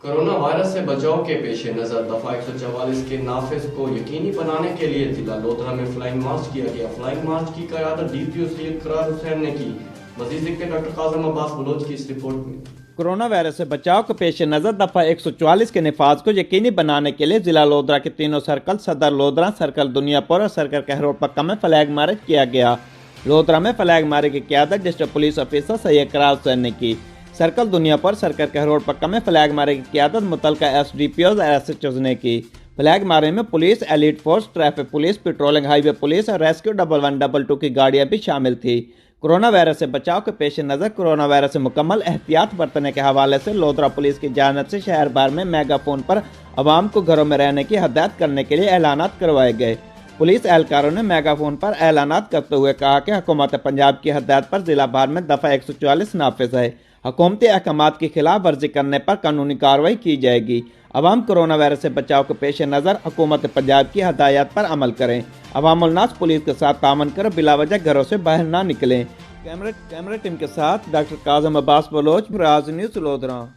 Corona virus سے بچاؤ کے پیش نظر دفعہ 144 کے نافذ کو یقینی بنانے کے لیے ضلع لودھرا میں فلائنگ مارچ کیا گیا۔ فلائنگ مارچ کی قیادت ڈی پی او سید قرار حسین نے کی۔ مزید ذکر ڈاکٹر قاسم عباس بلوچ کی اس رپورٹ میں۔ کورونا وائرس سے بچاؤ کے پیش نظر دفعہ 144 کے نفاذ کو یقینی بنانے کے لیے ضلع لودھرا کے تینوں سرکل صدر لودھرا، سرکل دنیا پور اور سرکل کہروڑ پکا میں فلیگ مارچ کیا گیا۔ لودھرا میں فلیگ مارچ کی قیادت ڈسٹرکٹ پولیس آفیسر سید قرار حسین نے کی۔ سرکل دنیا پر سرکل کہروڑ پکا میں فلیگ مارچ کی قیادت متعلقہ ایس ڈی پی اوز اور ایس ایچ اوز نے کی۔ فلیگ مارچ میں police, elite force, traffic police, patrolling highway police اور ریسکیو 1122 کی گاڑیاں بھی شامل تھیں۔ کورونا وائرس سے بچاؤ کے پیش نظر کورونا وائرس سے مکمل احتیاط برتنے کے حوالے سے لودھرا پولیس کی جانب سے شہر بھر میں میگا فون پر عوام کو گھروں میں رہنے کی ہدایت کرنے کے لیے اعلانات کروائے گئے۔ پولیس اہلکاروں نے میگا فون پر اعلانات کرتے ہوئے کہا کہ حکومت پنجاب کی ہدایت پر ضلع بھر میں دفعہ 144 نافذ ہے۔ حکومتی احکامات کی خلاف ورزی کرنے پر قانونی کارروائی کی جائے گی۔ عوام کورونا وائرس سے بچاؤ کے پیش نظر حکومت پنجاب کی ہدایات پر عمل کریں۔ عوام الناس پولیس کے ساتھ تعاون کر بلا وجہ گھروں سے باہر نہ نکلیں۔ کیمرہ ٹیم کے ساتھ ڈاکٹر قاسم عباس بلوچ، براز نیوز، لودھرا۔